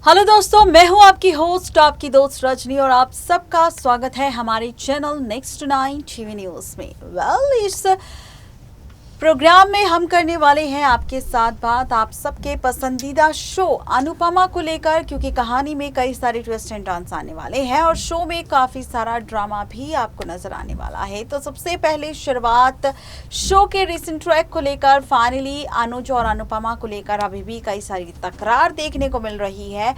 Hello दोस्तों, मैं हूं आपकी होस्ट, आपकी दोस्त रजनी और आप सबका स्वागत है हमारे चैनल नेक्स्ट 9 टीवी न्यूज में। इस प्रोग्राम में हम करने वाले हैं आपके साथ बात आप सबके पसंदीदा शो अनुपमा को लेकर, क्योंकि कहानी में कई सारे ट्विस्ट एंड टर्न्स आने वाले हैं और शो में काफी सारा ड्रामा भी आपको नजर आने वाला है। तो सबसे पहले शुरुआत शो के रिसेंट ट्रैक को लेकर। फाइनली अनुज और अनुपमा को लेकर अभी भी कई सारी तकरार देखने को मिल रही है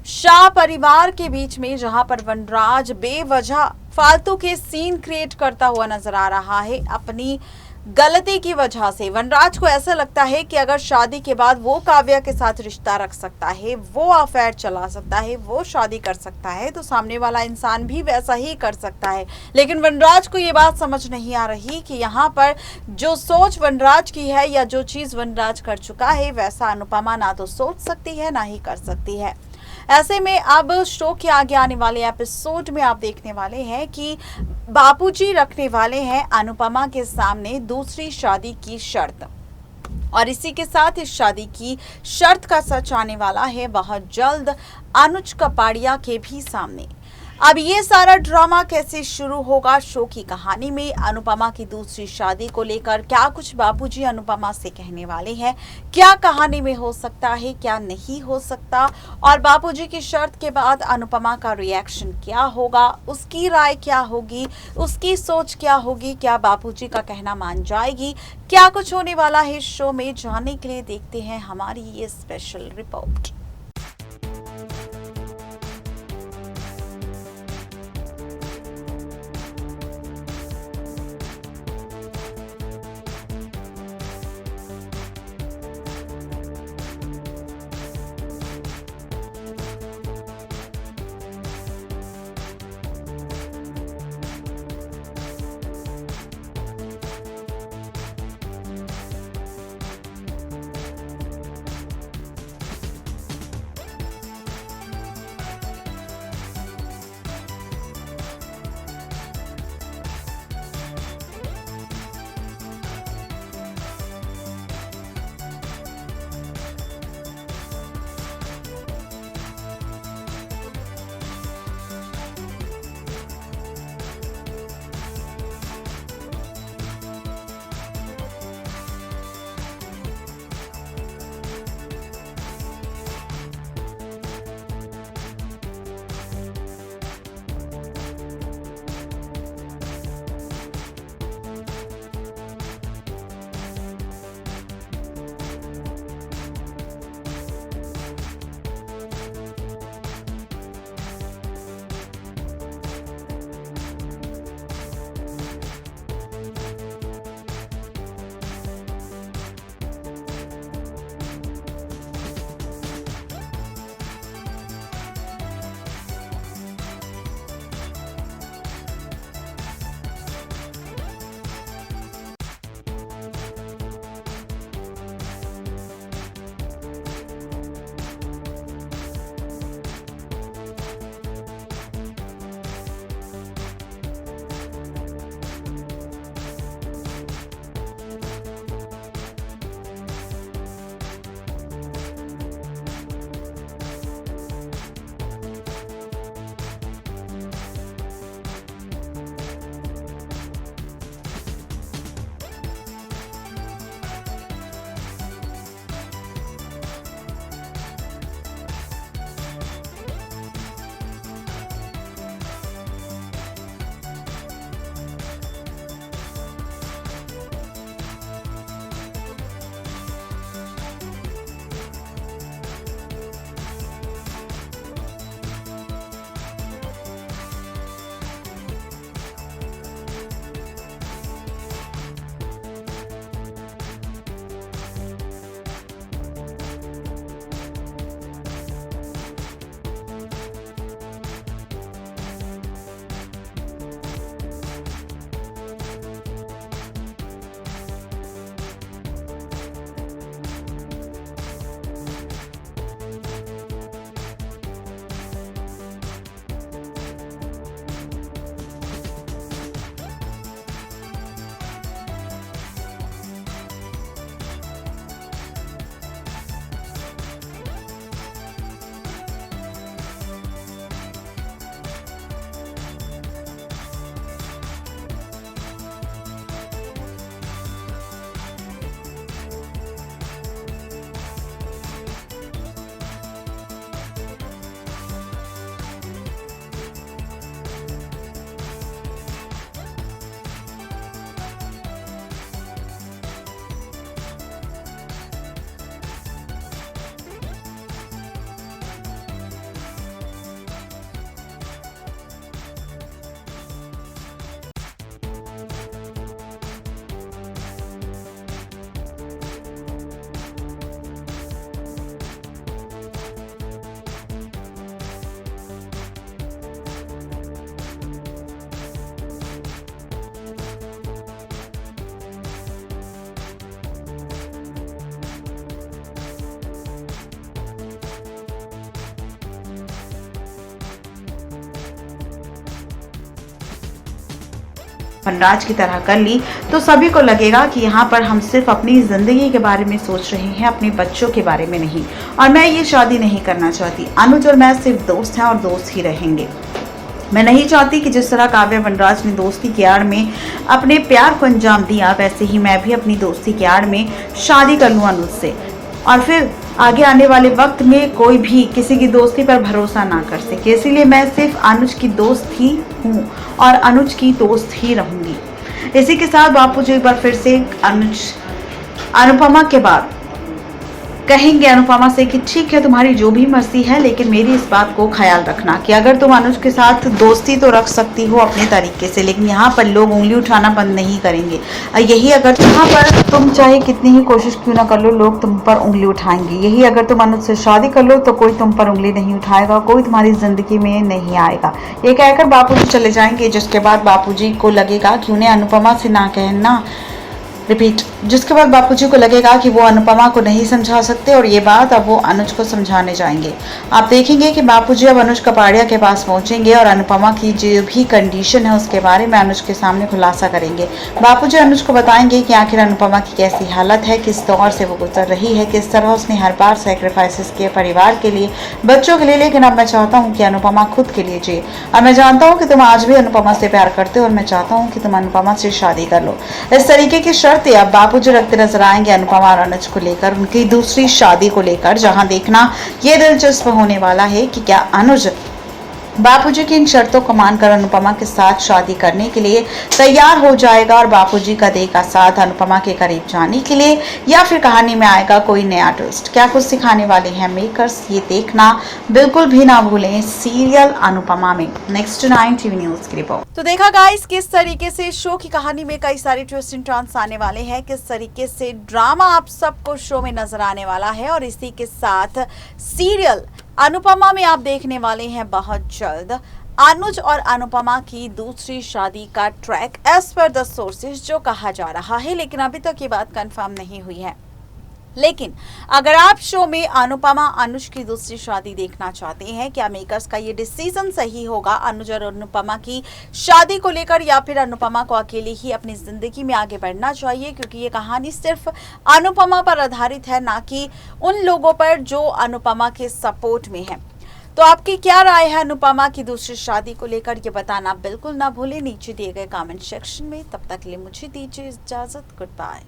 शाह परिवार के बीच में, जहां पर वनराज बेवजह फालतू के सीन क्रिएट करता हुआ नजर आ रहा है। अपनी गलती की वजह से वनराज को ऐसा लगता है कि अगर शादी के बाद वो काव्या के साथ रिश्ता रख सकता है, वो अफेयर चला सकता है, वो शादी कर सकता है, तो सामने वाला इंसान भी वैसा ही कर सकता है। लेकिन वनराज को ये बात समझ नहीं आ रही कि यहाँ पर जो सोच वनराज की है या जो चीज वनराज कर चुका है, वैसा अनुपमा ना तो सोच सकती है ना ही कर सकती है। ऐसे में अब शो के आगे आने वाले एपिसोड में आप देखने वाले हैं कि बापूजी रखने वाले हैं अनुपमा के सामने दूसरी शादी की शर्त, और इसी के साथ इस शादी की शर्त का सच आने वाला है बहुत जल्द अनुज कपाड़िया के भी सामने। अब ये सारा ड्रामा कैसे शुरू होगा शो की कहानी में, अनुपमा की दूसरी शादी को लेकर क्या कुछ बापूजी अनुपमा से कहने वाले हैं, क्या कहानी में हो सकता है, क्या नहीं हो सकता, और बापूजी की शर्त के बाद अनुपमा का रिएक्शन क्या होगा, उसकी राय क्या होगी, उसकी सोच क्या होगी, क्या बापूजी का कहना मान जाएगी, क्या कुछ होने वाला है इस शो में, जानने के लिए देखते हैं हमारी ये स्पेशल रिपोर्ट। वनराज की तरह कर ली तो सभी को लगेगा कि यहाँ पर हम सिर्फ अपनी ज़िंदगी के बारे में सोच रहे हैं, अपने बच्चों के बारे में नहीं। और मैं ये शादी नहीं करना चाहती। अनुज और मैं सिर्फ दोस्त हैं और दोस्त ही रहेंगे। मैं नहीं चाहती कि जिस तरह काव्या वनराज ने दोस्ती की आड़ में अपने प्यार को अंजाम दिया, वैसे ही मैं भी अपनी दोस्ती की आड़ में शादी कर लूँ अनुज से, और फिर आगे आने वाले वक्त में कोई भी किसी की दोस्ती पर भरोसा ना कर सके। इसीलिए मैं सिर्फ अनुज की दोस्त ही हूँ और अनुज की दोस्त ही रहूँगी। इसी के साथ बापूजी एक बार फिर से अनुपमा के बाद कहेंगे अनुपमा से कि ठीक है, तुम्हारी जो भी मर्जी है, लेकिन मेरी इस बात को ख्याल रखना कि अगर तुम अनुज के साथ दोस्ती तो रख सकती हो अपने तरीके से, लेकिन यहाँ पर लोग उंगली उठाना बंद नहीं करेंगे। यही अगर यहाँ पर तुम चाहे कितनी ही कोशिश क्यों ना कर लो, लोग तुम पर उंगली उठाएंगे। यही अगर तुम अनुज से शादी कर लो तो कोई तुम पर उंगली नहीं उठाएगा, कोई तुम्हारी जिंदगी में नहीं आएगा। ये कहकर बापूजी चले जाएंगे, जिसके बाद बापूजी को लगेगा कि उन्हें अनुपमा से ना कहना, रिपीट, जिसके बाद बापूजी को लगेगा कि वो अनुपमा को नहीं समझा सकते और ये बात अब वो अनुज को समझाने जाएंगे। आप देखेंगे कि बापूजी अब अनुज कपाड़िया के पास पहुंचेंगे और अनुपमा की जो भी कंडीशन है उसके बारे में अनुज के सामने खुलासा करेंगे। बापूजी अनुज को बताएंगे कि आखिर अनुपमा की कैसी हालत है, किस दौर से वो गुजर रही है, किस तरह उसने हर बार सेक्रीफाइसेस किए परिवार के लिए, बच्चों के लिए, लेकिन अब मैं चाहता हूँ कि अनुपमा खुद के लिए जिए। और मैं जानता हूँ कि तुम आज भी अनुपमा से प्यार करते हो और मैं चाहता हूँ कि तुम अनुपमा से शादी कर लो। इस तरीके की शर्तें अब बापूजी रखते नजर आएंगे अनुपमा और अनुज को लेकर, उनकी दूसरी शादी को लेकर, जहां देखना यह दिलचस्प होने वाला है कि क्या अनुज बापूजी की इन शर्तों को मानकर अनुपमा के साथ शादी करने के लिए तैयार हो जाएगा और बापूजी का देगा साथ अनुपमा के करीब जाने के लिए, या फिर कहानी में आएगा कोई नया ट्विस्ट। क्या कुछ सिखाने वाले हैं मेकर्स, ये देखना बिल्कुल भी ना भूलें सीरियल अनुपमा में। नेक्स्ट 9 टीवी न्यूज की रिपोर्ट। तो देखा गाइस किस तरीके से शो की कहानी में कई सारे ट्विस्ट एंड टर्न्स आने वाले हैं, किस तरीके से ड्रामा आप सबको शो में नजर आने वाला है, और इसी के साथ सीरियल अनुपमा में आप देखने वाले हैं बहुत जल्द अनुज और अनुपमा की दूसरी शादी का track as per the sources जो कहा जा रहा है, लेकिन अभी तक ये बात कंफर्म नहीं हुई है। लेकिन अगर आप शो में अनुपमा अनुज की दूसरी शादी देखना चाहते हैं, क्या मेकर्स का ये डिसीजन सही होगा अनुज और अनुपमा की शादी को लेकर, या फिर अनुपमा को अकेले ही अपनी जिंदगी में आगे बढ़ना चाहिए, क्योंकि ये कहानी सिर्फ अनुपमा पर आधारित है, ना कि उन लोगों पर जो अनुपमा के सपोर्ट में है। तो आपकी क्या राय है अनुपमा की दूसरी शादी को लेकर, ये बताना बिल्कुल ना भूलें नीचे दिए गए कमेंट सेक्शन में। तब तक के लिए मुझे दीजिए इजाजत, गुड बाय।